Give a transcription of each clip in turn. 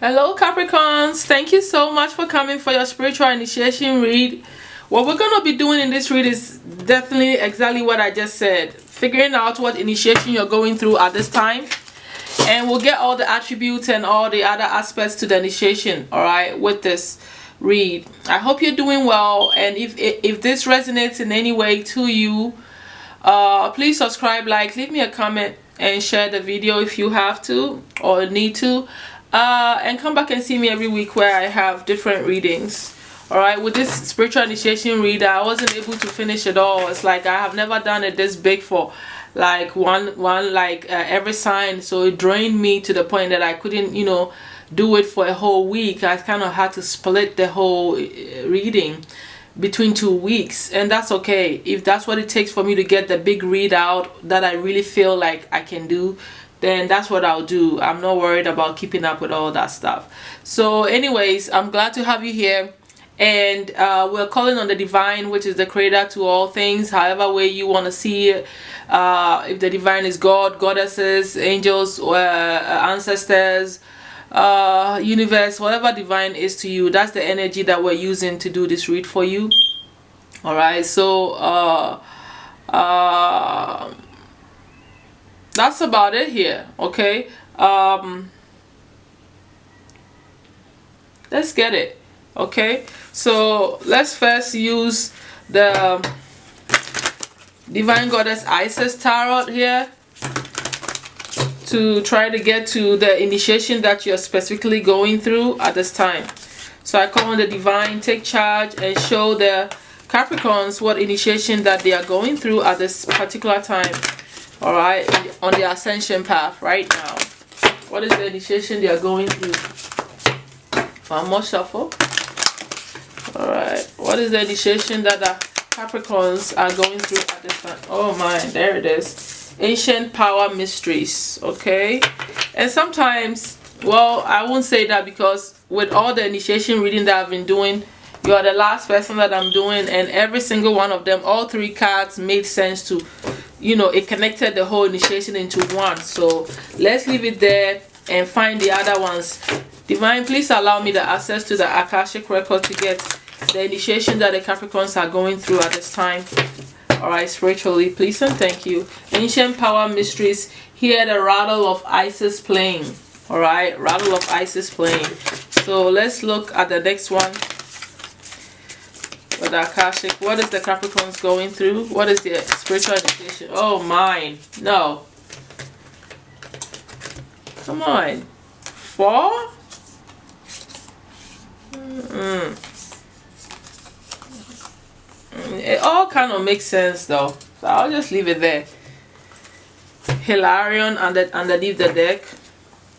Hello Capricorns, thank you so much for coming for your spiritual initiation read. What we're going to be doing in this read is definitely exactly what I just said, figuring out what initiation you're going through at this time, and we'll get all the attributes and all the other aspects to the initiation, all right, with this read. I hope you're doing well, and if this resonates in any way to you, please subscribe, like, leave me a comment, and share the video if you have to or need to. And come back and see me every week where I have different readings. Alright, with this spiritual initiation read, I wasn't able to finish it all. It's like I have never done it this big for like one every sign, so it drained me to the point that I couldn't, do it for a whole week. I kind of had to split the whole reading between 2 weeks, and that's okay. If that's what it takes for me to get the big read out that I really feel like I can do, then that's what I'll do. I'm not worried about keeping up with all that stuff. So anyways, I'm glad to have you here, and we're calling on the divine, which is the creator to all things, however way you want to see it. If the divine is God, goddesses, angels, ancestors, universe, whatever divine is to you, that's the energy that we're using to do this read for you. All right, so that's about it here. Okay, let's get it. Okay, so let's first use the divine goddess Isis tarot here to try to get to the initiation that you're specifically going through at this time. So I call on the divine, take charge and show the Capricorns what initiation that they are going through at this particular time. All right, on the ascension path right now. What is the initiation they are going through? One more shuffle. All right, what is the initiation that the Capricorns are going through at this time? Oh my, there it is. Ancient power mysteries. Okay, and sometimes, well, I won't say that because with all the initiation reading that I've been doing, you are the last person that I'm doing, and every single one of them, all three cards made sense to, it connected the whole initiation into one. So let's leave it there and find the other ones. Divine, please allow me the access to the Akashic record to get the initiation that the Capricorns are going through at this time. All right, spiritually, please and thank you. Ancient power mysteries. Hear the rattle of Isis playing. All right, rattle of Isis playing. So let's look at the next one. With Akashic, what is the Capricorns going through? What is the spiritual initiation? Oh mine, no. Come on. 4? It all kind of makes sense though, so I'll just leave it there. Hilarion underneath the deck.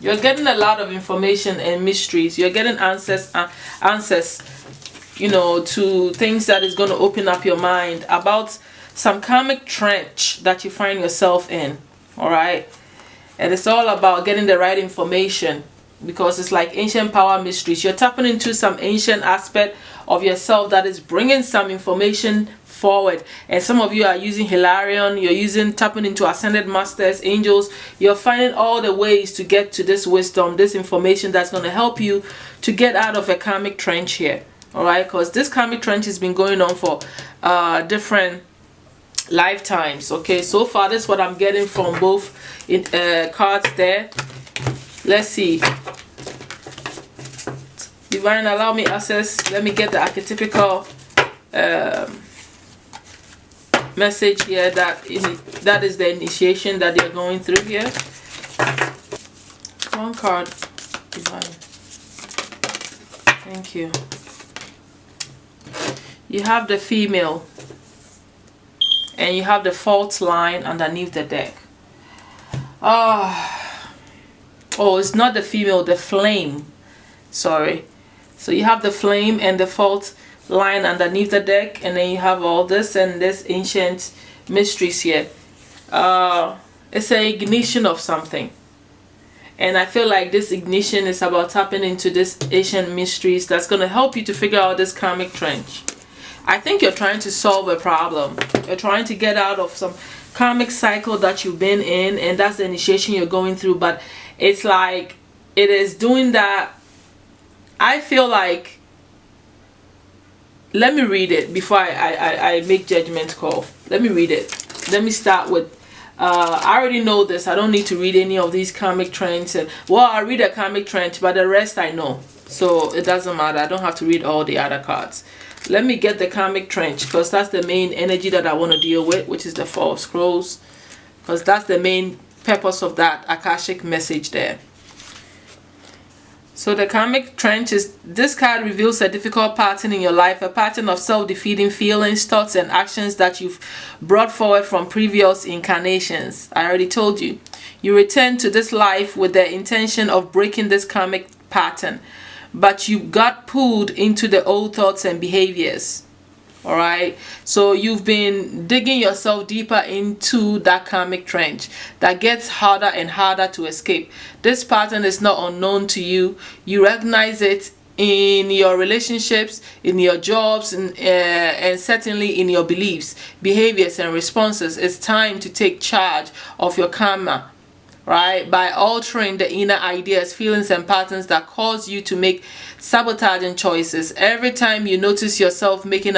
You're getting a lot of information and mysteries. You're getting answers to things that is going to open up your mind about some karmic trench that you find yourself in. All right, and it's all about getting the right information, because it's like ancient power mysteries. You're tapping into some ancient aspect of yourself that is bringing some information forward, and some of you are using Hilarion, you're tapping into ascended masters, angels. You're finding all the ways to get to this wisdom, this information that's going to help you to get out of a karmic trench here. All right, because this karmic trench has been going on for different lifetimes. Okay, so far this is what I'm getting from both cards there. Let's see. Divine, allow me access. Let me get the archetypical message here that is the initiation that they're going through here. One card, Divine. Thank you. You have the female, and you have the fault line underneath the deck. Oh, it's not the female, the flame. Sorry. So you have the flame and the fault line underneath the deck, and then you have all this and this ancient mysteries here. It's an ignition of something, and I feel like this ignition is about tapping into this ancient mysteries that's going to help you to figure out this karmic trench. I think you're trying to solve a problem. You're trying to get out of some karmic cycle that you've been in, and that's the initiation you're going through. But it's like it is doing that I feel like, let me read it before I make judgment call. Let me read it. Let me start with, I already know this. I don't need to read any of these karmic trends. And, well, I read a karmic trend, but the rest I know. So it doesn't matter. I don't have to read all the other cards. Let me get the karmic trench, because that's the main energy that I want to deal with, which is the Four of Scrolls, because that's the main purpose of that Akashic message there. So the karmic trench is, this card reveals a difficult pattern in your life, a pattern of self-defeating feelings, thoughts, and actions that you've brought forward from previous incarnations. I already told you. You return to this life with the intention of breaking this karmic pattern, but you got pulled into the old thoughts and behaviors. All right, so you've been digging yourself deeper into that karmic trench that gets harder and harder to escape. This pattern is not unknown to you. You recognize it in your relationships, in your jobs, and certainly in your beliefs, behaviors, and responses. It's time to take charge of your karma, right, by altering the inner ideas, feelings, and patterns that cause you to make sabotaging choices. Every time you notice yourself making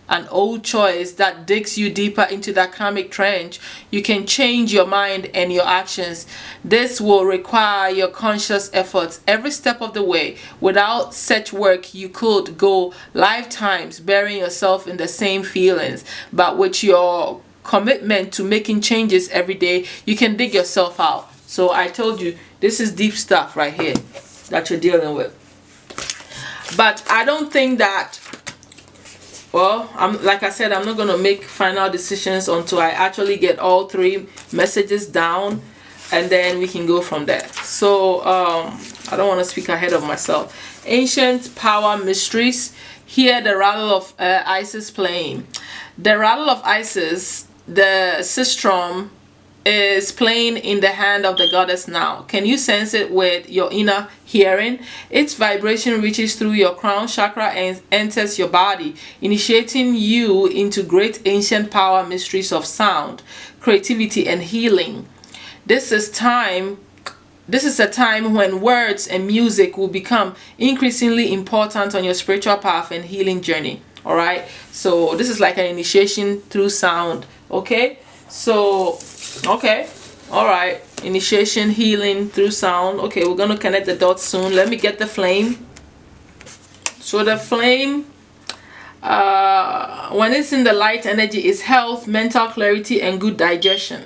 an old choice that digs you deeper into that karmic trench, you can change your mind and your actions. This will require your conscious efforts every step of the way. Without such work, you could go lifetimes burying yourself in the same feelings, but with your commitment to making changes every day, you can dig yourself out. So I told you, this is deep stuff right here that you're dealing with. But I don't think that, well, like I said, I'm not going to make final decisions until I actually get all three messages down, and then we can go from there. So I don't want to speak ahead of myself. Ancient power mysteries. Here the rattle of Isis playing. The rattle of Isis, the sistrum, is playing in the hand of the goddess now. Can you sense it with your inner hearing? Its vibration reaches through your crown chakra and enters your body, initiating you into great ancient power mysteries of sound, creativity, and healing. This is a time when words and music will become increasingly important on your spiritual path and healing journey. All right, so this is like an initiation through sound. Okay, so okay, all right, initiation, healing through sound. Okay, we're gonna connect the dots soon. Let me get the flame. So the flame, when it's in the light energy, is health, mental clarity, and good digestion.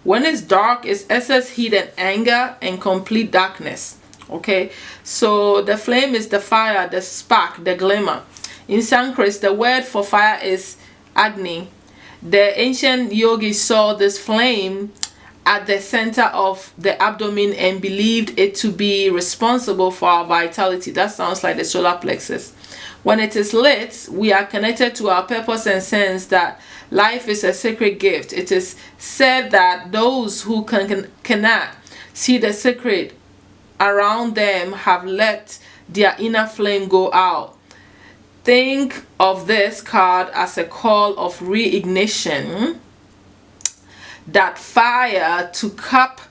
When it's dark, it's excess heat and anger and complete darkness. Okay, so the flame is the fire, the spark, the glimmer. In Sanskrit, the word for fire is Agni. The ancient yogis saw this flame at the center of the abdomen and believed it to be responsible for our vitality. That sounds like the solar plexus. When it is lit, we are connected to our purpose and sense that life is a sacred gift. It is said that those who cannot see the secret around them have let their inner flame go out. Think of this card as a call of reignition, that fire to cup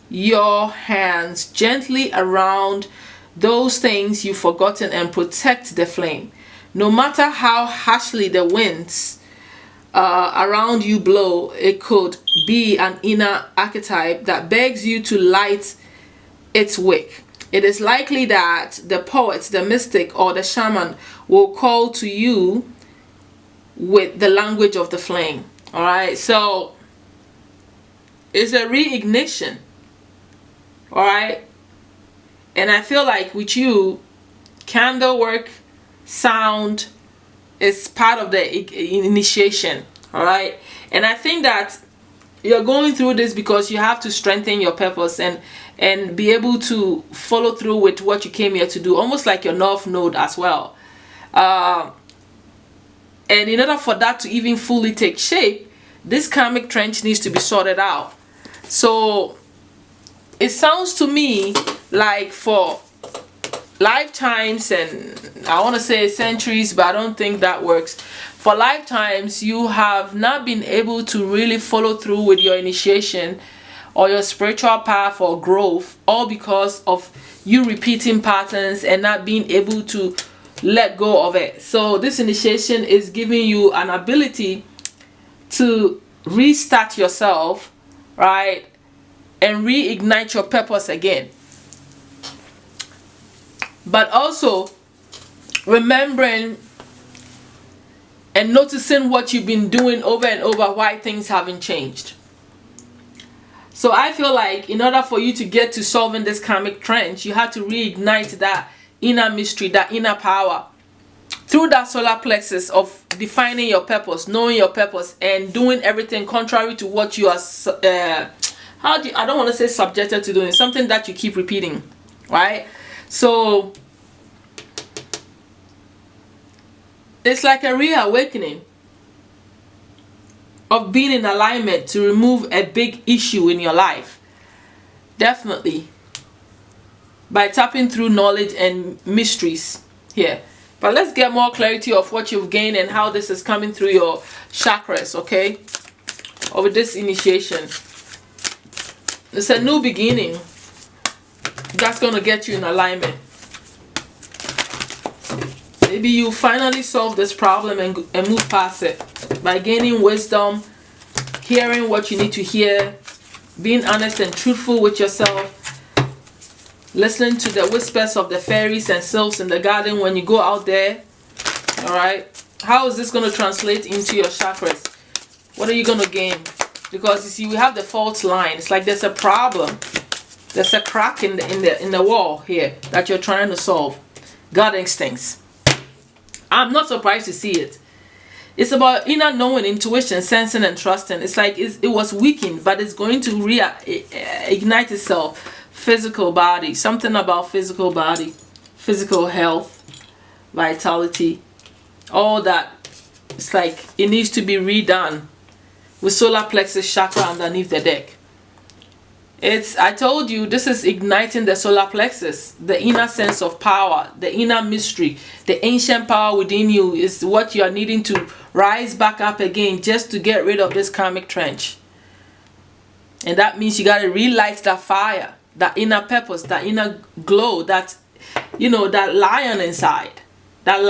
your hands gently around those things you've forgotten and protect the flame. No matter how harshly the winds around you blow, it could be an inner archetype that begs you to light its wick. It is likely that the poet, the mystic, or the shaman will call to you with the language of the flame. All right, so it's a reignition. All right, and I feel like with you, candle work, sound is part of the initiation. All right, and I think that you're going through this because you have to strengthen your purpose and be able to follow through with what you came here to do, almost like your north node as well. And in order for that to even fully take shape, this karmic trench needs to be sorted out. So it sounds to me like for lifetimes, and I want to say centuries, but I don't think that works. For lifetimes, you have not been able to really follow through with your initiation or your spiritual path or growth, all because of you repeating patterns and not being able to let go of it. So this initiation is giving you an ability to restart yourself, right, and reignite your purpose again. But also remembering and noticing what you've been doing over and over, why things haven't changed. So I feel like in order for you to get to solving this karmic trench, you have to reignite that inner mystery, that inner power, through that solar plexus of defining your purpose, knowing your purpose, and doing everything contrary to what you are I don't want to say subjected to doing, something that you keep repeating, right? So it's like a reawakening of being in alignment to remove a big issue in your life. Definitely by tapping through knowledge and mysteries here. But let's get more clarity of what you've gained and how this is coming through your chakras, okay? Over this initiation. It's a new beginning that's going to get you in alignment. Maybe you finally solve this problem and move past it by gaining wisdom, hearing what you need to hear, being honest and truthful with yourself, listening to the whispers of the fairies and sylphs in the garden when you go out there. All right, how is this going to translate into your chakras? What are you going to gain? Because you see, we have the fault line. It's like there's a problem, there's a crack in the wall here that you're trying to solve. God instincts. I'm not surprised to see it. It's about inner knowing, intuition, sensing, and trusting. It's like it was weakened, but it's going to reignite itself. Physical body, something about physical body, physical health, vitality, all that. It's like it needs to be redone with solar plexus chakra underneath the deck. I told you, this is igniting the solar plexus, the inner sense of power, the inner mystery, the ancient power within you is what you are needing to rise back up again just to get rid of this karmic trench. And that means you got to relight that fire, that inner purpose, that inner glow, that, you know, that lion inside, that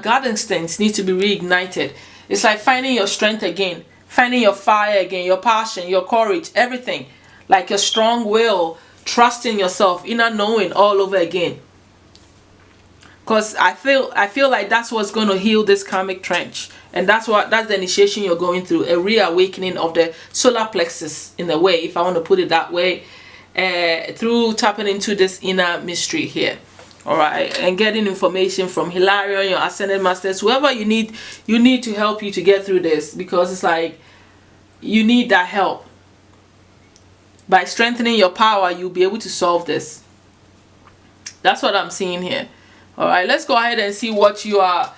God instincts need to be reignited. It's like finding your strength again, finding your fire again, your passion, your courage, everything, like your strong will, trusting yourself, inner knowing all over again. Because I feel like that's what's going to heal this karmic trench, and that's the initiation you're going through, a reawakening of the solar plexus in a way, if I want to put it that way, through tapping into this inner mystery here. All right, and getting information from Hilarion, your ascended masters, whoever you need to help you to get through this, because it's like you need that help. By strengthening your power, you'll be able to solve this. That's what I'm seeing here. All right, let's go ahead and see what you are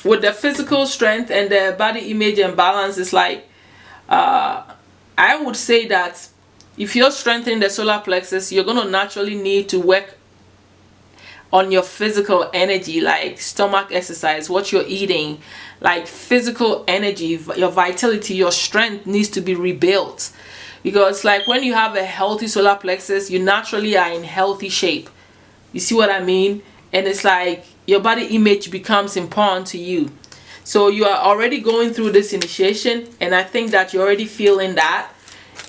with the physical strength and the body image and balance. It's like I would say that if you're strengthening the solar plexus, you're going to naturally need to work on your physical energy, like stomach exercise, what you're eating, like physical energy, your vitality, your strength needs to be rebuilt. Because like when you have a healthy solar plexus, you naturally are in healthy shape. You see what I mean? And it's like your body image becomes important to you. So you are already going through this initiation, and I think that you're already feeling that.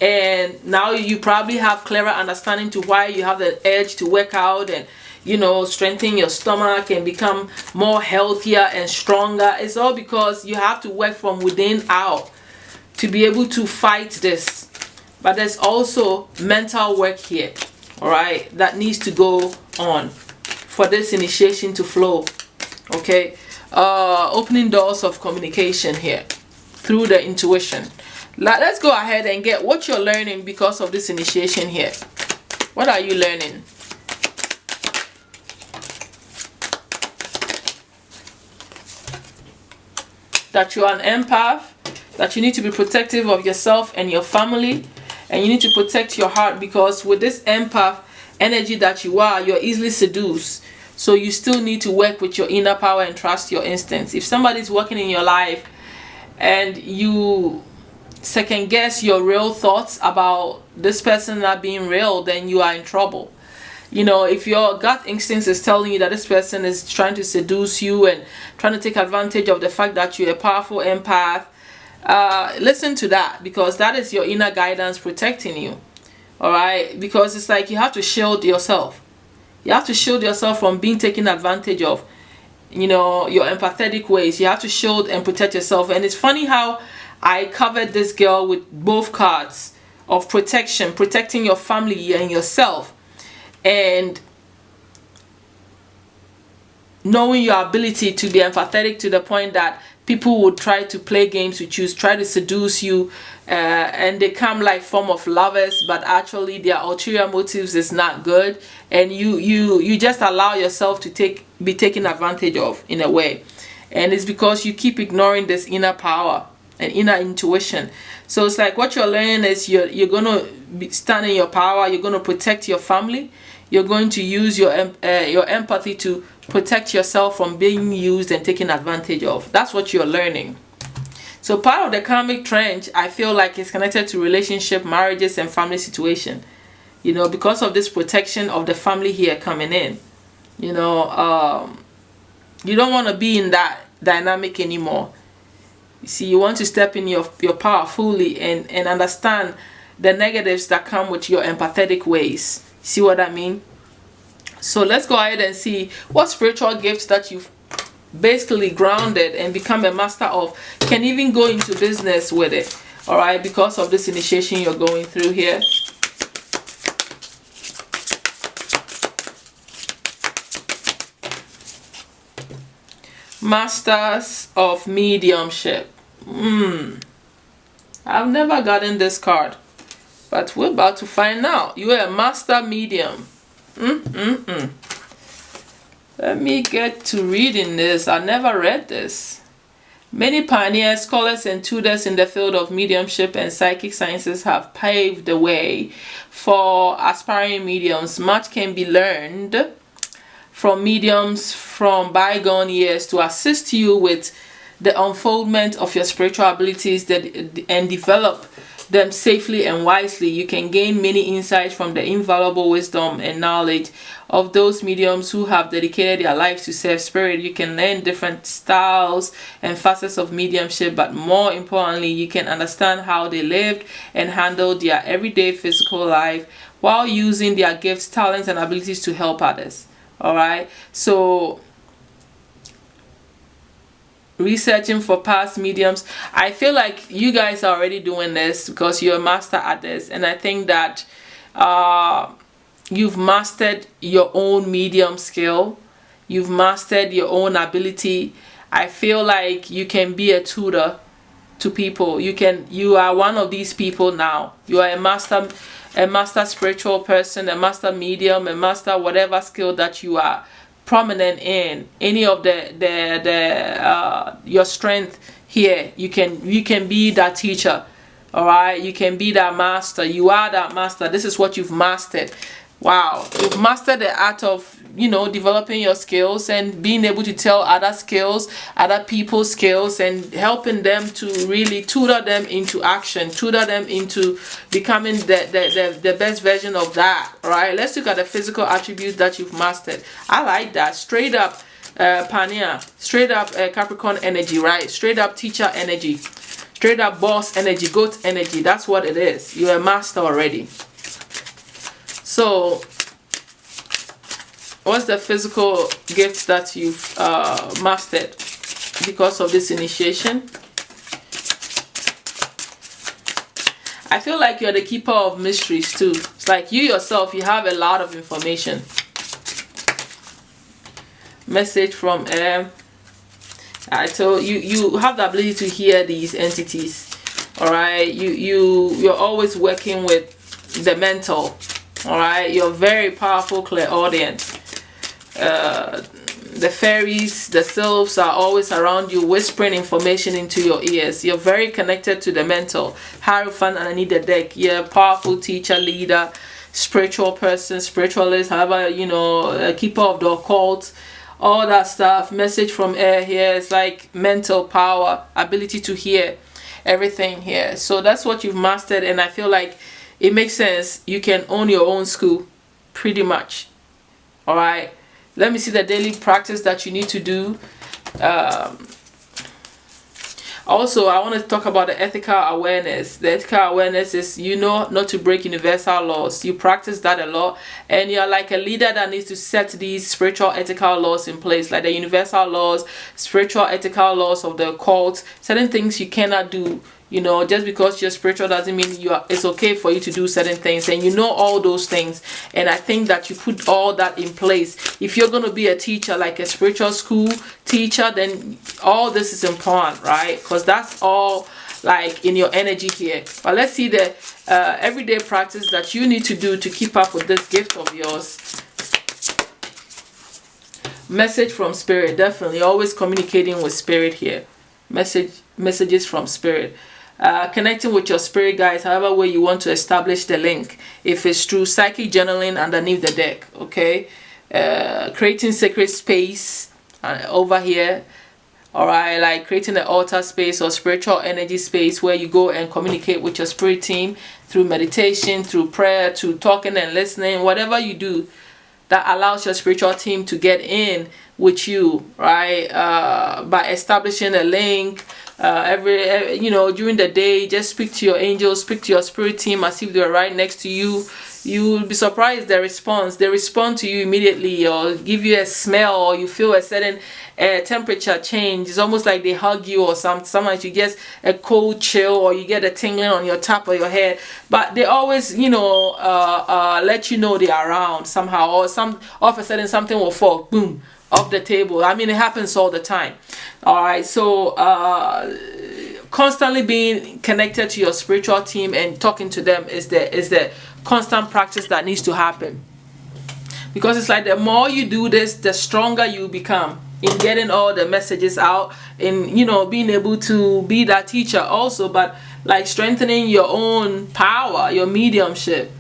And now you probably have clearer understanding to why you have the urge to work out and, you know, strengthen your stomach and become more healthier and stronger. It's all because you have to work from within out to be able to fight this. But there's also mental work here, all right, that needs to go on for this initiation to flow. Okay, opening doors of communication here through the intuition. Let's go ahead and get what you're learning because of this initiation here. What are you learning? That you are an empath, that you need to be protective of yourself and your family, and you need to protect your heart, because with this empath energy that you are, you're easily seduced. So you still need to work with your inner power and trust your instincts. If somebody's working in your life and you second guess your real thoughts about this person not being real, then you are in trouble. You know, if your gut instinct is telling you that this person is trying to seduce you and trying to take advantage of the fact that you're a powerful empath, listen to that, because that is your inner guidance protecting you. All right, because it's like you have to shield yourself. You have to shield yourself from being taken advantage of. You know, your empathetic ways. You have to shield and protect yourself. And it's funny how I covered this girl with both cards of protection, protecting your family and yourself, and knowing your ability to be empathetic to the point that people would try to play games with you, try to seduce you, and they come like form of lovers, but actually their ulterior motives is not good, and you just allow yourself to be taken advantage of in a way. And it's because you keep ignoring this inner power and inner intuition. So it's like what you're learning is you're gonna stand in your power. You're gonna protect your family. You're going to use your empathy to protect yourself from being used and taken advantage of. That's what you're learning. So part of the karmic trend, I feel like, is connected to relationship, marriages, and family situation. You know, because of this protection of the family here coming in. You know, you don't want to be in that dynamic anymore. You see, you want to step in your power fully and understand the negatives that come with your empathetic ways. See what I mean? So let's go ahead and see what spiritual gifts that you've basically grounded and become a master of, can even go into business with it. All right, because of this initiation you're going through here. Masters of mediumship. I've never gotten this card, but we're about to find out. You are a master medium. Let me get to reading this. I never read this. Many pioneers, scholars, and tutors in the field of mediumship and psychic sciences have paved the way for aspiring mediums. Much can be learned from mediums from bygone years to assist you with the unfoldment of your spiritual abilities and develop them safely and wisely. You can gain many insights from the invaluable wisdom and knowledge of those mediums who have dedicated their lives to serve spirit. You can learn different styles and facets of mediumship, but more importantly, you can understand how they lived and handled their everyday physical life while using their gifts, talents, and abilities to help others. All right, so researching for past mediums, I feel like you guys are already doing this because you're a master at this, and I think that you've mastered your own medium skill, you've mastered your own ability. I feel like you can be a tutor to people. You are one of these people now. You are a master spiritual person, a master medium, a master whatever skill that you are prominent in. Any of your strength here, you can be that teacher. All right, you can be that master. You are that master. This is what you've mastered. Wow, you've mastered the art of, you know, developing your skills and being able to tell other people's skills, and helping them to really tutor them into action, tutor them into becoming the best version of that. All right, let's look at the physical attributes that you've mastered. I like that. Straight up pioneer, straight up Capricorn energy, right? Straight up teacher energy, straight up boss energy, goat energy. That's what it is. You're a master already. So what's the physical gifts that you've mastered because of this initiation? I feel like you're the keeper of mysteries too. It's like you yourself, you have a lot of information. Message from I told you, you have the ability to hear these entities. All right, you're always working with the mental. All right, you're very powerful clairaudient. The fairies, the sylphs are always around you, whispering information into your ears. You're very connected to the mental. Hierophant underneath the deck. You're a powerful teacher, leader, spiritual person, spiritualist, however, you know, a keeper of the occult, all that stuff. Message from air here is like mental power, ability to hear. everything here. So that's what you've mastered, and I feel like it makes sense. You can own your own school pretty much. All right, let me see the daily practice that you need to do. Also, I want to talk about the ethical awareness. The ethical awareness is, you know, not to break universal laws. You practice that a lot, and you're like a leader that needs to set these spiritual ethical laws in place, like the universal laws, spiritual ethical laws of the occult. Certain things you cannot do. You know, just because you're spiritual doesn't mean it's okay for you to do certain things, and you know all those things. And I think that you put all that in place. If you're going to be a teacher, like a spiritual school teacher, then all this is important, right? Because that's all like in your energy here. But let's see the everyday practice that you need to do to keep up with this gift of yours. Message from spirit. Definitely always communicating with spirit here. Messages from spirit. Connecting with your spirit guides, however way you want to establish the link. If it's through psychic journaling underneath the deck, okay. Creating sacred space over here. All right, like creating an altar space or spiritual energy space where you go and communicate with your spirit team through meditation, through prayer, through talking and listening, whatever you do that allows your spiritual team to get in with you, right? By establishing a link. Every you know, during the day, just speak to your angels, speak to your spirit team as if they're right next to you. You will be surprised their response. They respond to you immediately, or give you a smell, or you feel a certain temperature change. It's almost like they hug you, or sometimes you get a cold chill, or you get a tingling on your top of your head. But they always, you know, let you know they are around somehow, or all of a sudden something will fall, boom, off the table. I mean, it happens all the time. All right, so constantly being connected to your spiritual team and talking to them is the constant practice that needs to happen, because it's like the more you do this, the stronger you become in getting all the messages out, in, you know, being able to be that teacher also, but like strengthening your own power, your mediumship.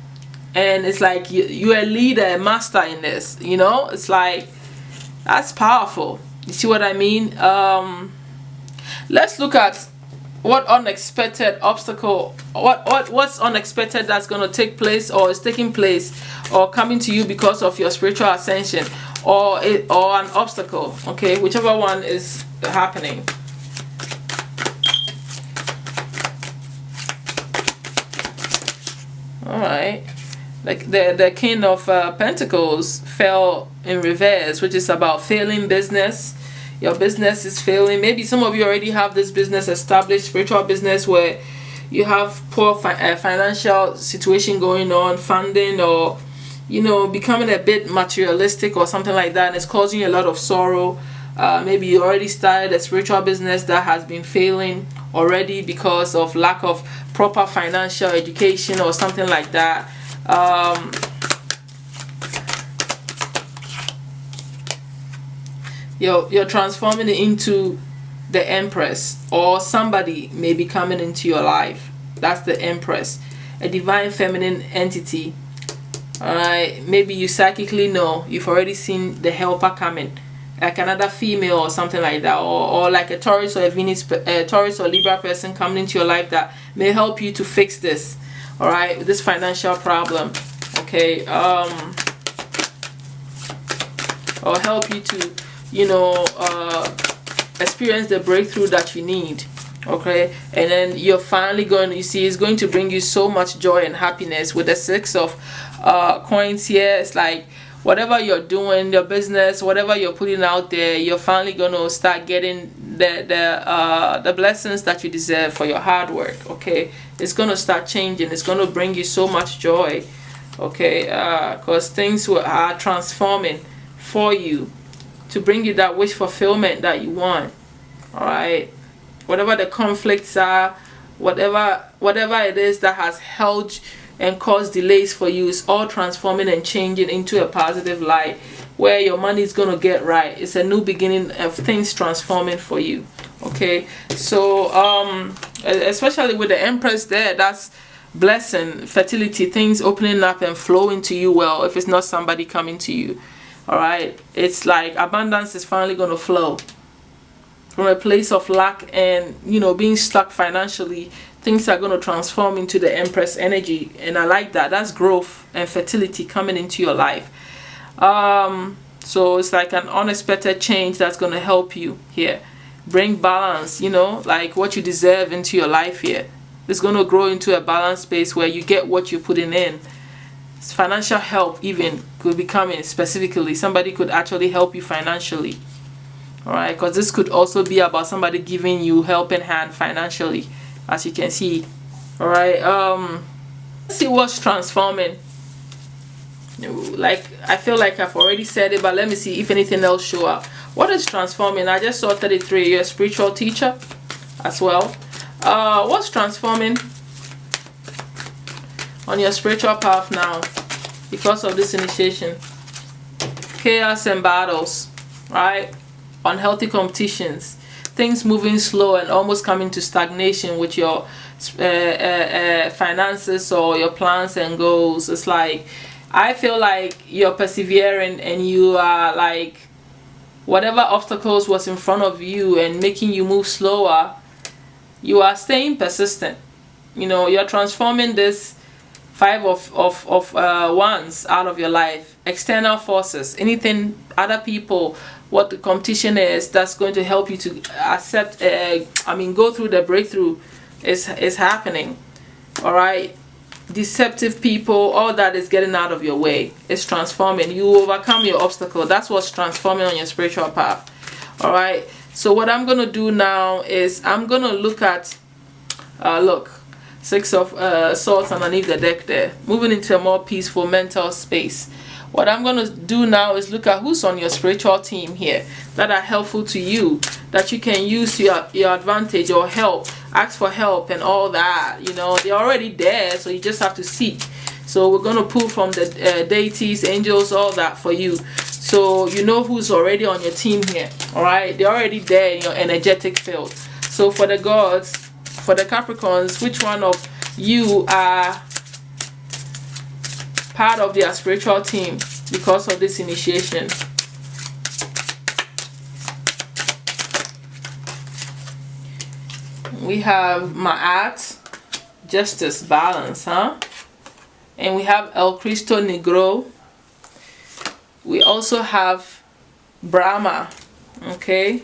And it's like you're a leader, a master in this, you know. It's like, that's powerful. You see what I mean? Let's look at what unexpected obstacle, what's unexpected that's going to take place, or is taking place, or coming to you because of your spiritual ascension, or an obstacle, okay, whichever one is happening. All right, like the King of Pentacles fell in reverse, which is about failing business. Your business is failing. Maybe some of you already have this business established, spiritual business, where you have poor financial situation going on, funding, or, you know, becoming a bit materialistic or something like that, and it's causing you a lot of sorrow. Maybe you already started a spiritual business that has been failing already because of lack of proper financial education or something like that. You're transforming it into the Empress, or somebody may be coming into your life. That's the Empress, a divine feminine entity. Alright, maybe you psychically know, you've already seen the helper coming, like another female or something like that, or like a Taurus or a Venus, Taurus or Libra person coming into your life that may help you to fix this, alright, this financial problem, okay, or help you to, you know, experience the breakthrough that you need, okay. And then you're finally going, you see, it's going to bring you so much joy and happiness. With the Six of Coins here, it's like whatever you're doing, your business, whatever you're putting out there, you're finally going to start getting the blessings that you deserve for your hard work, okay. It's going to start changing. It's going to bring you so much joy, okay, because things are transforming for you to bring you that wish fulfillment that you want. All right, whatever the conflicts are, whatever it is that has held and caused delays for you, is all transforming and changing into a positive light where your money is going to get right. It's a new beginning of things transforming for you, okay. So especially with the Empress there, that's blessing, fertility, things opening up and flowing to you well, if it's not somebody coming to you. All right, it's like abundance is finally going to flow. from a place of lack and, you know, being stuck financially, things are going to transform into the Empress energy. And I like that. That's growth and fertility coming into your life. So it's like an unexpected change that's going to help you here. Bring balance, you know, like what you deserve into your life here. It's going to grow into a balanced space where you get what you're putting in. Financial help even could be coming specifically. Somebody could actually help you financially. Alright, because this could also be about somebody giving you helping hand financially, as you can see. Alright, let's see what's transforming. Like, I feel like I've already said it, but let me see if anything else show up. What is transforming? I just saw 33. You're a spiritual teacher as well. What's transforming on your spiritual path now because of this initiation? Chaos and battles, right? Unhealthy competitions, things moving slow and almost coming to stagnation with your finances or your plans and goals. It's like, I feel like you're persevering and you are like, whatever obstacles was in front of you and making you move slower, you are staying persistent. You know, you're transforming this 5 of wands out of your life. External forces, anything, other people, what the competition is, that's going to help you to accept, go through the breakthrough is happening. All right, deceptive people, all that is getting out of your way. It's transforming. You overcome your obstacle. That's what's transforming on your spiritual path. All right, so what I'm going to do now is I'm going to look at look, 6 of swords underneath the deck there, moving into a more peaceful mental space. What I'm going to do now is look at who's on your spiritual team here that are helpful to you, that you can use to your advantage or help, ask for help and all that. You know, they're already there, so you just have to seek. So we're going to pull from the deities, angels, all that for you. So you know who's already on your team here. All right, they're already there in your energetic field. So for the gods, for the Capricorns, which one of you are part of their spiritual team because of this initiation? We have Ma'at, justice, balance, huh? And we have El Cristo Negro. We also have Brahma, okay?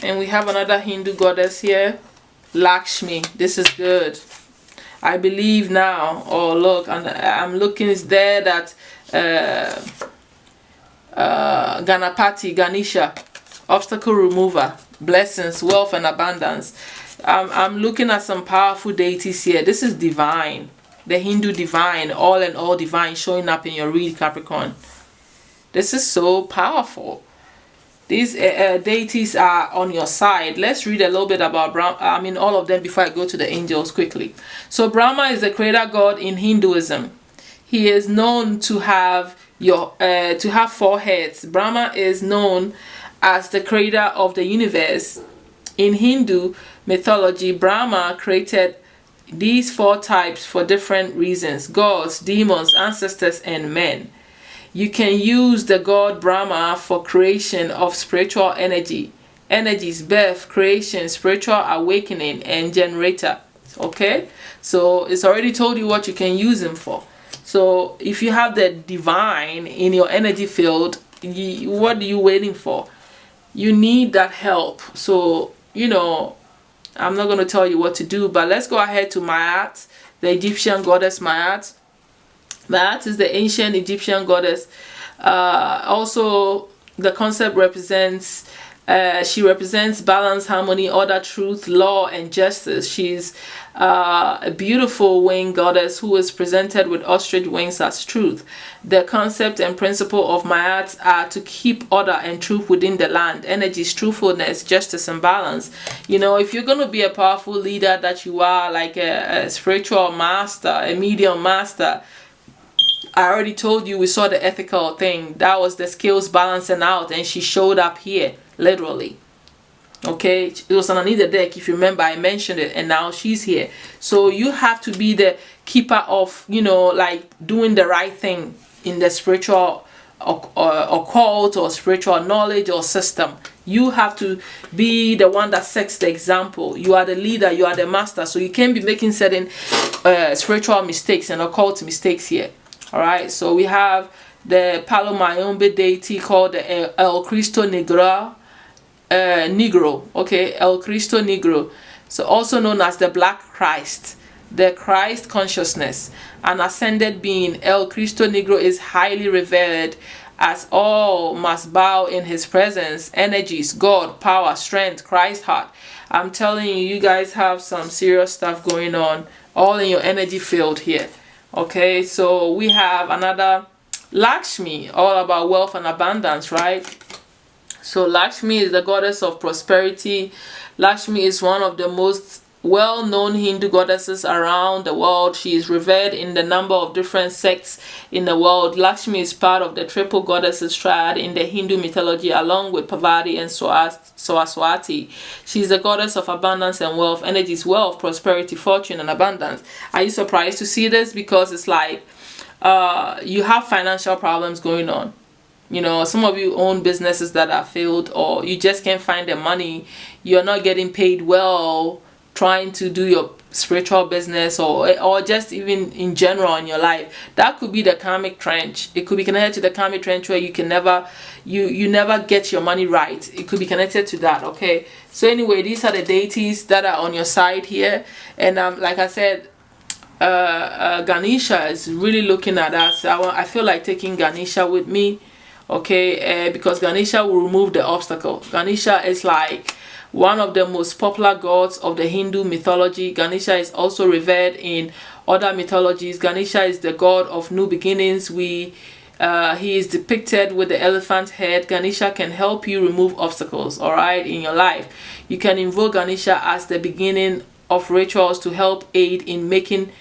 And we have another Hindu goddess here, Lakshmi. This is good. I believe now, oh look, and I'm looking, is there that Ganapati, Ganesha, obstacle remover, blessings, wealth and abundance. I'm looking at some powerful deities here. This is divine, the Hindu divine, all and all divine showing up in your read, Capricorn. This is so powerful. These deities are on your side. Let's read a little bit about Brahma, all of them before I go to the angels quickly. So Brahma is the creator god in Hinduism. He is known to have 4 heads. Brahma is known as the creator of the universe. In Hindu mythology, Brahma created these 4 types for different reasons: gods, demons, ancestors, and men. You can use the god Brahma for creation of spiritual energies, birth, creation, spiritual awakening, and generator. Okay, so it's already told you what you can use him for. So if you have the divine in your energy field, what are you waiting for? You need that help. So, you know, I'm not going to tell you what to do, but let's go ahead to Ma'at, the Egyptian goddess Ma'at. That is the ancient Egyptian goddess. Also, the concept represents, she represents balance, harmony, order, truth, law, and justice. She's a beautiful winged goddess who is presented with ostrich wings as truth. The concept and principle of Ma'at are to keep order and truth within the land. Energies, truthfulness, justice, and balance. You know, if you're going to be a powerful leader that you are, like a spiritual master, a medium master, I already told you, we saw the ethical thing. That was the skills balancing out, and she showed up here, literally. Okay, it was underneath the deck, if you remember, I mentioned it, and now she's here. So you have to be the keeper of, you know, like doing the right thing in the spiritual occult or spiritual knowledge or system. You have to be the one that sets the example. You are the leader, you are the master, so you can't be making certain spiritual mistakes and occult mistakes here. All right, so we have the Palo Mayombe deity called the El Cristo Negro, okay, El Cristo Negro, so also known as the Black Christ, the Christ consciousness, an ascended being. El Cristo Negro is highly revered, as all must bow in his presence. Energies, God, power, strength, Christ heart. I'm telling you, you guys have some serious stuff going on, all in your energy field here. Okay, so we have another Lakshmi, all about wealth and abundance, right? So Lakshmi is the goddess of prosperity. Lakshmi is one of the most well-known Hindu goddesses around the world. She is revered in the number of different sects in the world. Lakshmi is part of the triple goddesses triad in the Hindu mythology, along with Parvati and Saraswati. She is the goddess of abundance and wealth. Energies, wealth, prosperity, fortune, and abundance. Are you surprised to see this? Because it's like you have financial problems going on. You know, some of you own businesses that are failed, or you just can't find the money. You're not getting paid well trying to do your spiritual business, or just even in general in your life. That could be the karmic trench. It could be connected to the karmic trench where you can never you never get your money right. It could be connected to that. Okay, so anyway, these are the deities that are on your side here, and like I said, Ganesha is really looking at us. I feel like taking Ganesha with me, okay, because Ganesha will remove the obstacle. Ganesha is like one of the most popular gods of the Hindu mythology. Ganesha is also revered in other mythologies. Ganesha is the god of new beginnings. He is depicted with the elephant head. Ganesha can help you remove obstacles, all right, in your life. You can invoke Ganesha as the beginning of rituals to help aid in making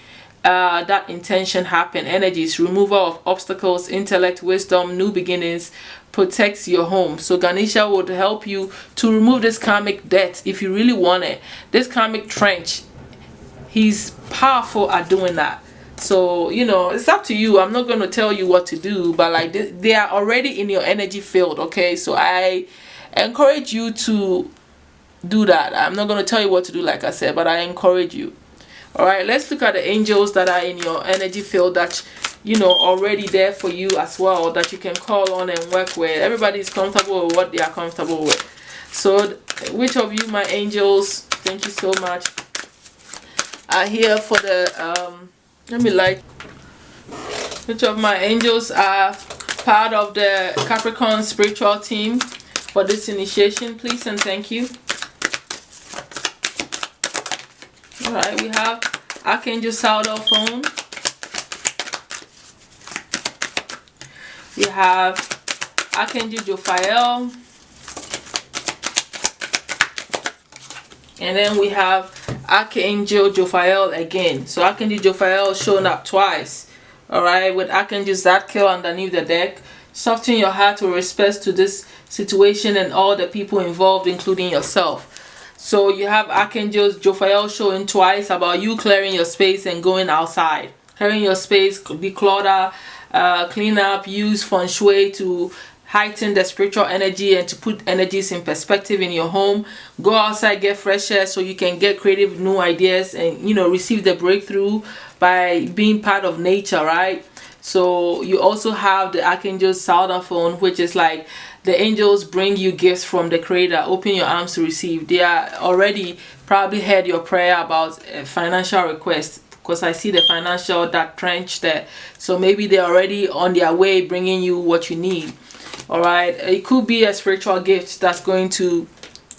that intention happen. Energies, removal of obstacles, intellect, wisdom, new beginnings, protects your home. So Ganesha would help you to remove this karmic debt if you really want it. This karmic trench, he's powerful at doing that. So, you know, it's up to you. I'm not going to tell you what to do, but like they are already in your energy field, okay? So I encourage you to do that. I'm not going to tell you what to do, like I said, but I encourage you. All right, let's look at the angels that are in your energy field that, you know, already there for you as well, that you can call on and work with. Everybody is comfortable with what they are comfortable with. So which of you, my angels, thank you so much, are here for the which of my angels are part of the Capricorn spiritual team for this initiation, please and thank you. All right, we have Archangel Saudal. We have Archangel Jophiel, and then we have Archangel Jophiel again. So Archangel Jophiel showing up twice. All right, with Archangel Zadkiel underneath the deck. Soften your heart with respect to this situation and all the people involved, including yourself. So you have Archangel Jophiel showing twice about you clearing your space and going outside. Clearing your space, declutter, clean up, use feng shui to heighten the spiritual energy and to put energies in perspective in your home. Go outside, get fresh air so you can get creative new ideas and, you know, receive the breakthrough by being part of nature, right? So you also have the Archangel Saudal, which is like the angels bring you gifts from the Creator. Open your arms to receive. They are already probably heard your prayer about financial requests, because I see the financial, that trench there. So maybe they're already on their way bringing you what you need. All right, it could be a spiritual gift that's going to,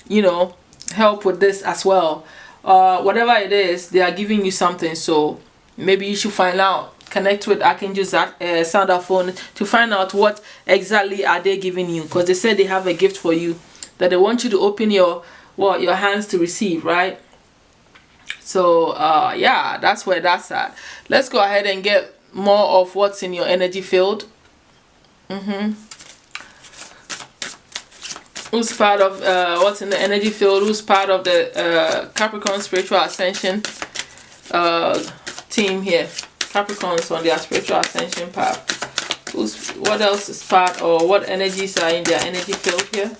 you know, help with this as well. Whatever it is, they are giving you something. So maybe you should find out. Connect with Archangel Saudal to find out what exactly are they giving you, because they said they have a gift for you that they want you to open your hands to receive, right? So yeah, that's where that's at. Let's go ahead and get more of what's in your energy field. Who's part of what's in the energy field? Who's part of the Capricorn spiritual ascension team here? Capricorns on their spiritual ascension path. Who's What else is part, or what energies are in their energy field here?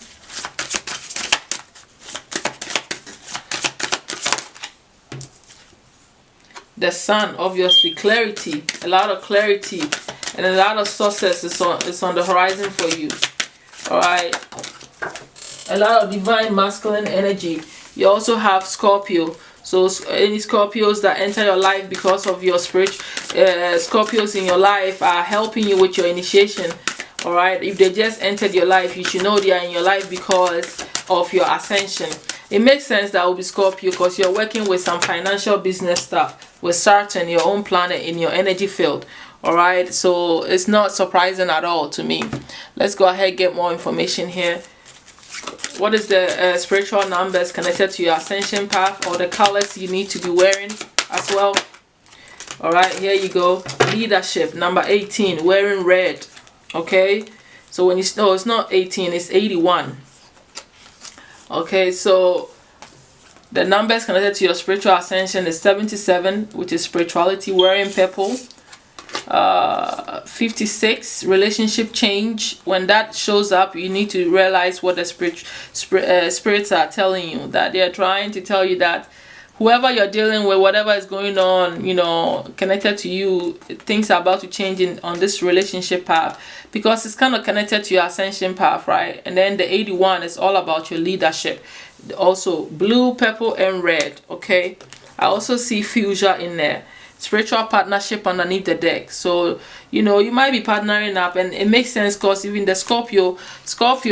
The sun, obviously, clarity, a lot of clarity, and a lot of success is on the horizon for you. All right, a lot of divine masculine energy. You also have Scorpio. So any Scorpios that enter your life because of your Scorpios in your life are helping you with your initiation. All right, if they just entered your life, you should know they are in your life because of your ascension. It makes sense that will be Scorpio because you're working with some financial business stuff with Saturn, your own planet, in your energy field. All right, so it's not surprising at all to me. Let's go ahead and get more information here. What is the spiritual numbers connected to your ascension path, or the colors you need to be wearing as well? All right, here you go. Leadership, number 18, wearing red. Okay, so when you know it's not 18, it's 81. Okay, so the numbers connected to your spiritual ascension is 77, which is spirituality, wearing purple. 56, relationship change. When that shows up, you need to realize what the spirits are telling you, that they are trying to tell you that whoever you're dealing with, whatever is going on, you know, connected to you, things are about to change on this relationship path, because it's kind of connected to your ascension path, right? And then the 81 is all about your leadership. Also blue, purple, and red. Okay, I also see fuchsia in there. Spiritual partnership underneath the deck. So you know, you might be partnering up, and it makes sense because even the Scorpio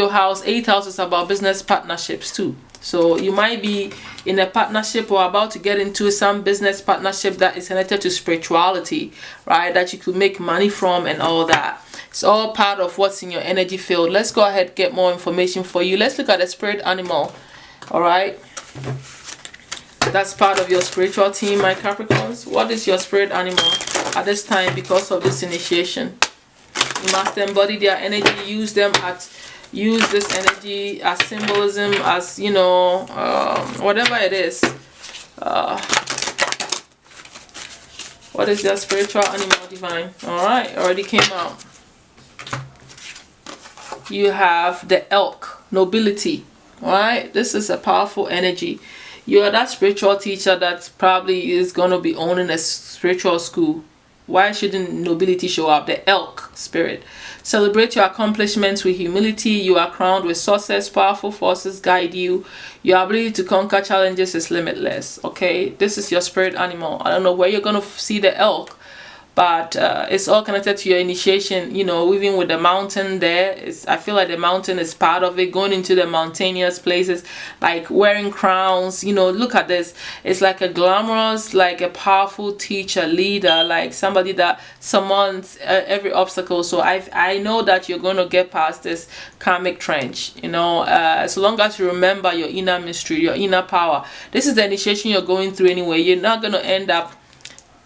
house, 8th house, is about business partnerships too. So you might be in a partnership or about to get into some business partnership that is connected to spirituality, right? That you could make money from and all that. It's all part of what's in your energy field. Let's go ahead and get more information for you. Let's look at the spirit animal. All right, that's part of your spiritual team, my Capricorns. What is your spirit animal at this time because of this initiation? You must embody their energy, use this energy as symbolism, as, you know, whatever it is. What is their spiritual animal, divine? All right, already came out. You have the elk, nobility. All right, this is a powerful energy. You are that spiritual teacher that probably is going to be owning a spiritual school. Why shouldn't nobility show up? The elk spirit. Celebrate your accomplishments with humility. You are crowned with success. Powerful forces guide you. Your ability to conquer challenges is limitless. Okay, this is your spirit animal. I don't know where you're going to see the elk, but it's all connected to your initiation. You know, even with the mountain there, I feel like the mountain is part of it. Going into the mountainous places, like wearing crowns. You know, look at this. It's like a glamorous, like a powerful teacher, leader, like somebody that summons every obstacle. So I know that you're going to get past this karmic trench. You know, as long as you remember your inner mystery, your inner power. This is the initiation you're going through anyway. You're not going to end up,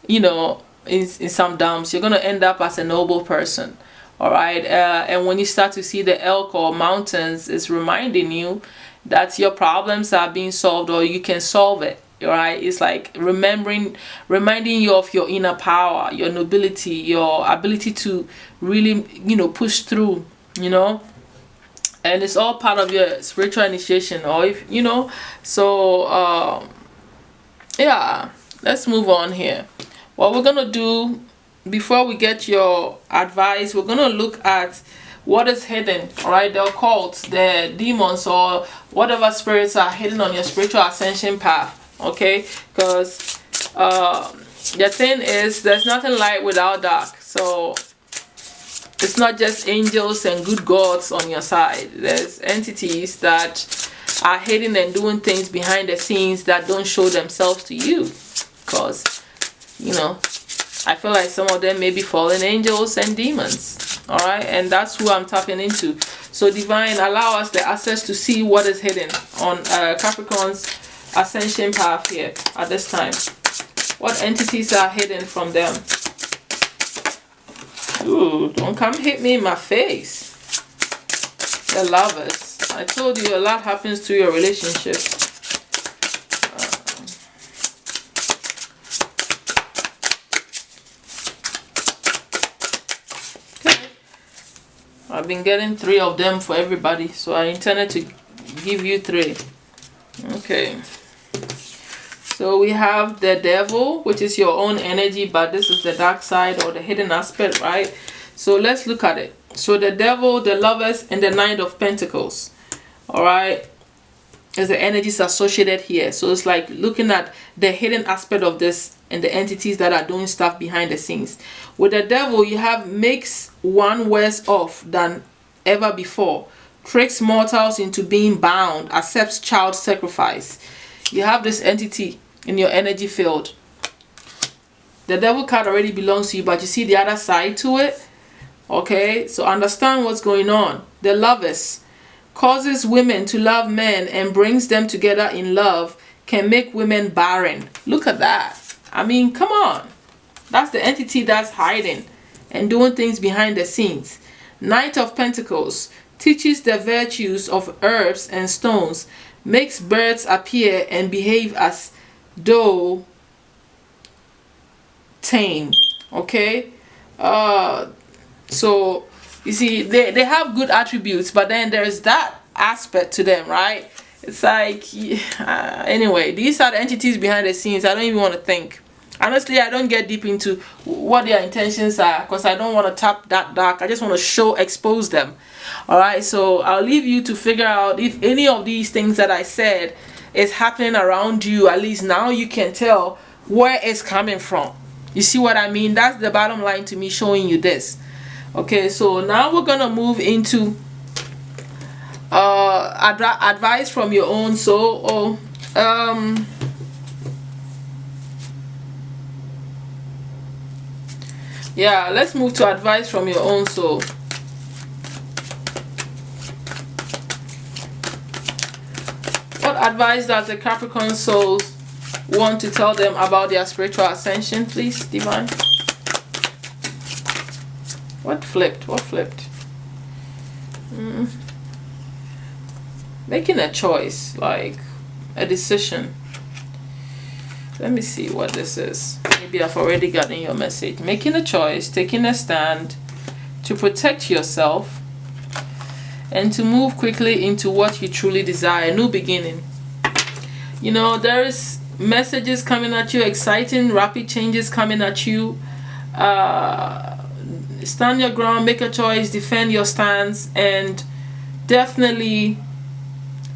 you know, in some dumps. You're going to end up as a noble person. All right, and when you start to see the elk or mountains, it's reminding you that your problems are being solved, or you can solve it. All right, it's like reminding you of your inner power, your nobility, your ability to really, you know, push through, you know. And it's all part of your spiritual initiation, or if you know. So yeah, let's move on here. What we're going to do before we get your advice, we're going to look at what is hidden, all right? The occults, the demons, or whatever spirits are hidden on your spiritual ascension path, okay? Because the thing is, there's nothing light without dark. So it's not just angels and good gods on your side. There's entities that are hidden and doing things behind the scenes that don't show themselves to you. Because, you know, I feel like some of them may be fallen angels and demons. All right, and that's who I'm tapping into. So divine, allow us the access to see what is hidden on Capricorn's ascension path here at this time. What entities are hidden from them? Ooh, don't come hit me in my face. The lovers. I told you a lot happens to your relationship. I've been getting 3 of them for everybody, so I intended to give you 3. Okay. So we have the devil, which is your own energy, but this is the dark side or the hidden aspect, right? So let's look at it. So the devil, the lovers, and the Knight of Pentacles. Alright. Is the energies associated here. So it's like looking at the hidden aspect of this and the entities that are doing stuff behind the scenes. With the devil, you have makes one worse off than ever before, tricks mortals into being bound, accepts child sacrifice. You have this entity in your energy field. The devil card already belongs to you, but you see the other side to it. Okay, so understand what's going on. The lovers causes women to love men and brings them together in love, can make women barren. Look at that. I mean, come on. That's the entity that's hiding and doing things behind the scenes. Knight of Pentacles teaches the virtues of herbs and stones, makes birds appear and behave as though tame. Okay, so you see, they have good attributes, but then there's that aspect to them, right? It's like, anyway, these are the entities behind the scenes. I don't even want to think. Honestly, I don't get deep into what their intentions are, because I don't want to tap that dark. I just want to expose them. Alright, so I'll leave you to figure out if any of these things that I said is happening around you. At least now you can tell where it's coming from. You see what I mean? That's the bottom line to me, showing you this. Okay, so now we're gonna move into advice from your own soul. Yeah, let's move to advice from your own soul. What advice does the Capricorn souls want to tell them about their spiritual ascension, please, Divine? What flipped? What flipped? Making a choice, like a decision. Let me see what this is. Maybe I've already gotten your message. Making a choice, taking a stand to protect yourself and to move quickly into what you truly desire. A new beginning. You know, there is messages coming at you, exciting, rapid changes coming at you. Stand your ground, make a choice, defend your stance, and definitely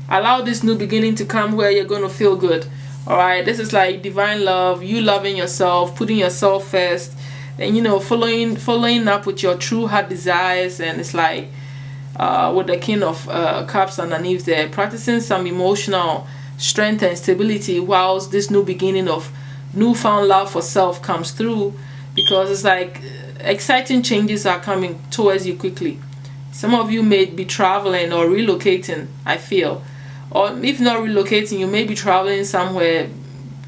allow this new beginning to come where you're going to feel good. Alright, this is like divine love, you loving yourself, putting yourself first, and you know, following up with your true heart desires. And it's like with the King of Cups underneath there, practicing some emotional strength and stability whilst this new beginning of newfound love for self comes through, because it's like exciting changes are coming towards you quickly. Some of you may be traveling or relocating, I feel. Or if not relocating, you may be traveling somewhere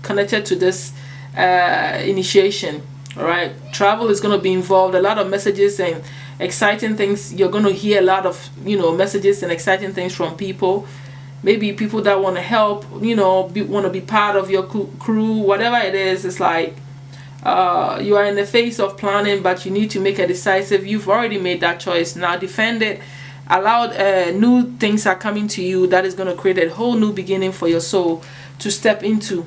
connected to this initiation. Alright, travel is going to be involved. A lot of messages and exciting things. You're going to hear a lot of, you know, messages and exciting things from people. Maybe people that want to help, you know, want to be part of your crew, whatever it is. It's like you are in the phase of planning, but you need to make a decisive. You've already made that choice. Now defend it. Allow new things are coming to you that is going to create a whole new beginning for your soul to step into.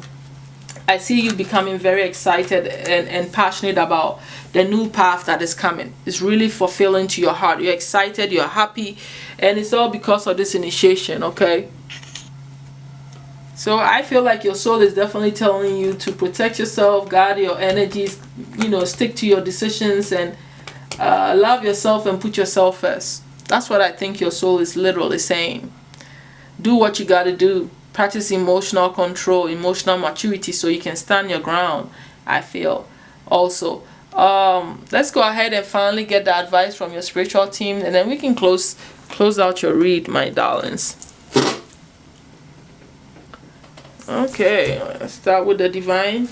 I see you becoming very excited and passionate about the new path that is coming. It's really fulfilling to your heart. You're excited, you're happy, and it's all because of this initiation, okay? So I feel like your soul is definitely telling you to protect yourself, guard your energies, you know, stick to your decisions, and love yourself and put yourself first. That's what I think your soul is literally saying. Do what you got to do. Practice emotional control, emotional maturity, so you can stand your ground, I feel. Also, let's go ahead and finally get the advice from your spiritual team, and then we can close out your read, my darlings. Okay, let's start with the divine.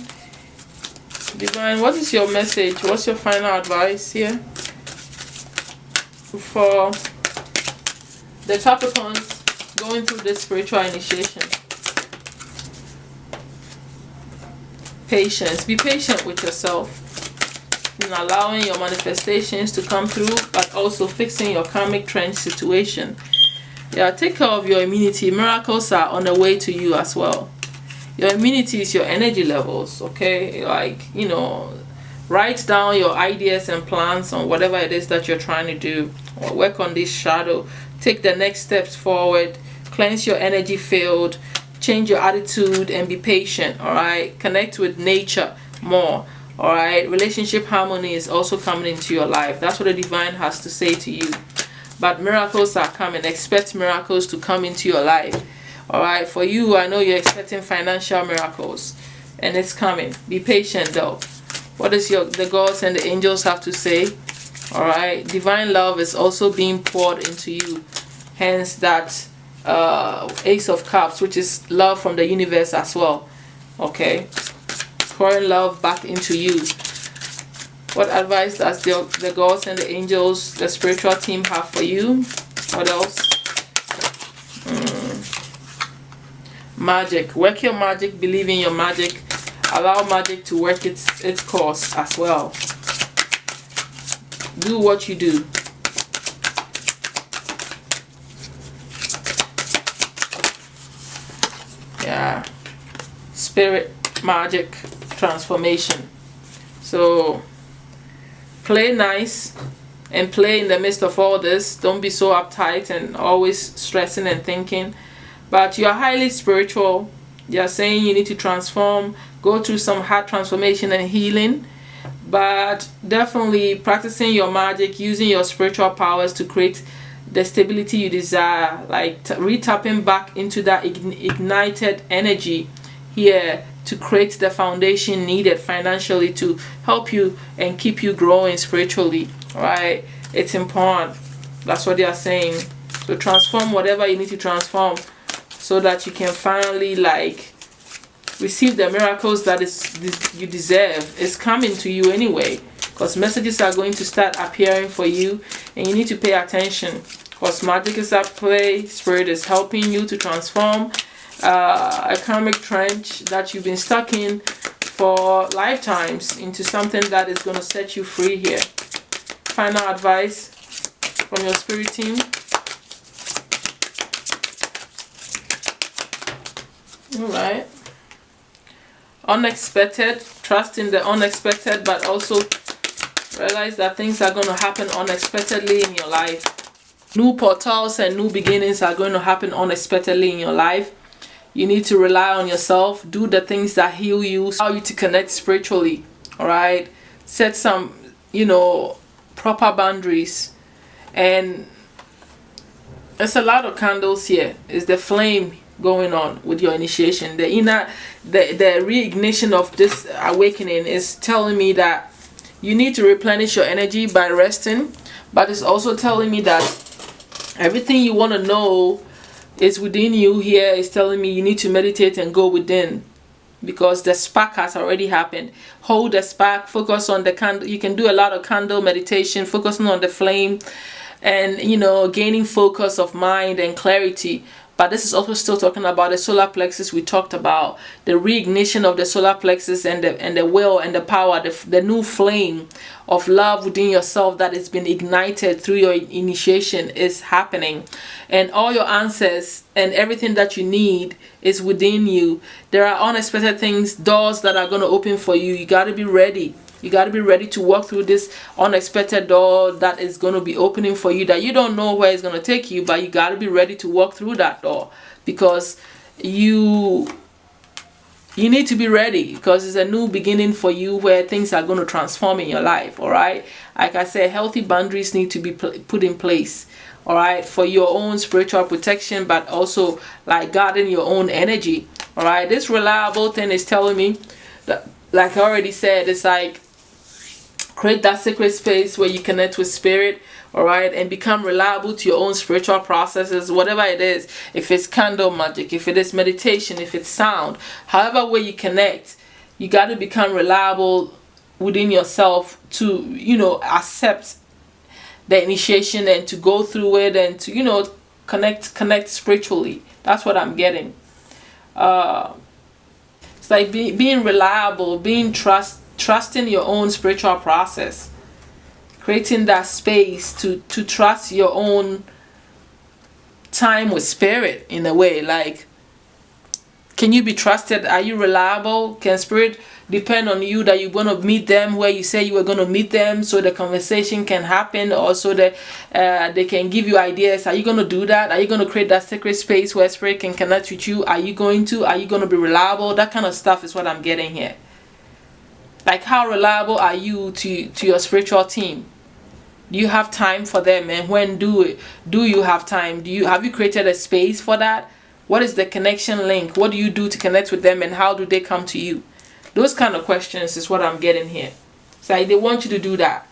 Divine, what is your message? What's your final advice here for the Capricorns going through this spiritual initiation? Patience. Be patient with yourself. in allowing your manifestations to come through, but also fixing your karmic trench situation. Yeah, take care of your immunity. Miracles are on the way to you as well. Your immunity is your energy levels, okay? Like, you know, write down your ideas and plans on whatever it is that you're trying to do, or work on this shadow. Take the next steps forward. Cleanse your energy field. Change your attitude and be patient, all right? Connect with nature more, all right? Relationship harmony is also coming into your life. That's what the divine has to say to you. But miracles are coming. Expect miracles to come into your life, all right? For you, I know you're expecting financial miracles, and it's coming. Be patient though. What does the gods and the angels have to say? All right, divine love is also being poured into you, hence that Ace of Cups, which is love from the universe as well. Okay, pouring love back into you. What advice does the gods and the angels, the spiritual team, have for you? What else? Magic. Work your magic. Believe in your magic. Allow magic to work its course as well. Do what you do. Yeah. Spirit, magic, transformation. So play nice and play in the midst of all this. Don't be so uptight and always stressing and thinking. But you are highly spiritual. You are saying you need to transform, go through some heart transformation and healing. But definitely practicing your magic, using your spiritual powers to create the stability you desire, like re-tapping back into that ignited energy here to create the foundation needed financially to help you and keep you growing spiritually. Right? It's important. That's what they are saying. So transform whatever you need to transform so that you can finally like receive the miracles that you deserve. It's coming to you anyway, because messages are going to start appearing for you, and you need to pay attention, because magic is at play. Spirit is helping you to transform a karmic trench that you've been stuck in for lifetimes into something that is going to set you free here. Final advice from your spirit team. All right. Unexpected. Trust in the unexpected, but also realize that things are going to happen unexpectedly in your life. New portals and new beginnings are going to happen unexpectedly in your life. You need to rely on yourself. Do the things that heal you, allow you to connect spiritually. All right. Set some, proper boundaries. And there's a lot of candles here. It's the flame going on with your initiation. The reignition of this awakening is telling me that you need to replenish your energy by resting, but it's also telling me that everything you want to know is within you. Here is telling me you need to meditate and go within, because the spark has already happened. Hold the spark, focus on the candle. You can do a lot of candle meditation, focusing on the flame and gaining focus of mind and clarity. But this is also still talking about the solar plexus we talked about, the reignition of the solar plexus and the will and the power, the new flame of love within yourself that has been ignited through your initiation is happening. And all your answers and everything that you need is within you. There are unexpected things, doors that are going to open for you. You got to be ready. You got to be ready to walk through this unexpected door that is going to be opening for you, that you don't know where it's going to take you, but you got to be ready to walk through that door, because you need to be ready, because it's a new beginning for you where things are going to transform in your life. All right. Like I said, healthy boundaries need to be put in place. All right. For your own spiritual protection, but also like guarding your own energy. All right. This reliable thing is telling me that, like I already said, it's like create that sacred space where you connect with spirit, all right, and become reliable to your own spiritual processes, whatever it is. If it's candle magic, if it is meditation, if it's sound, however way you connect, you got to become reliable within yourself to, accept the initiation and to go through it and to, connect spiritually. That's what I'm getting. It's like being reliable, being trusting your own spiritual process, creating that space to trust your own time with spirit in a way. Like, can you be trusted? Are you reliable? Can spirit depend on you that you're going to meet them where you say you were going to meet them, so the conversation can happen, or so that they can give you ideas? Are you going to do that? Are you going to create that sacred space where spirit can connect with you? Are you going to be reliable? That kind of stuff is what I'm getting here. Like, how reliable are you to your spiritual team? Do you have time for them? And when do you have time? Have you created a space for that? What is the connection link? What do you do to connect with them, and how do they come to you? Those kind of questions is what I'm getting here. It's like they want you to do that.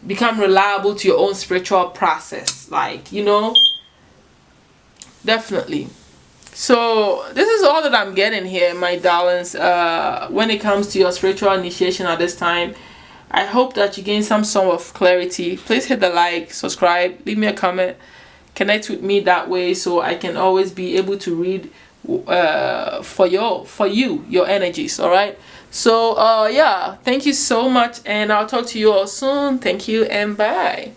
Become reliable to your own spiritual process. Like, you know, definitely. So this is all that I'm getting here, my darlings, when it comes to your spiritual initiation at this time. I hope that you gain some sort of clarity. Please hit the like, subscribe, leave me a comment, connect with me that way, so I can always be able to read for you your energies. All right, so yeah, thank you so much, and I'll talk to you all soon. Thank you and bye.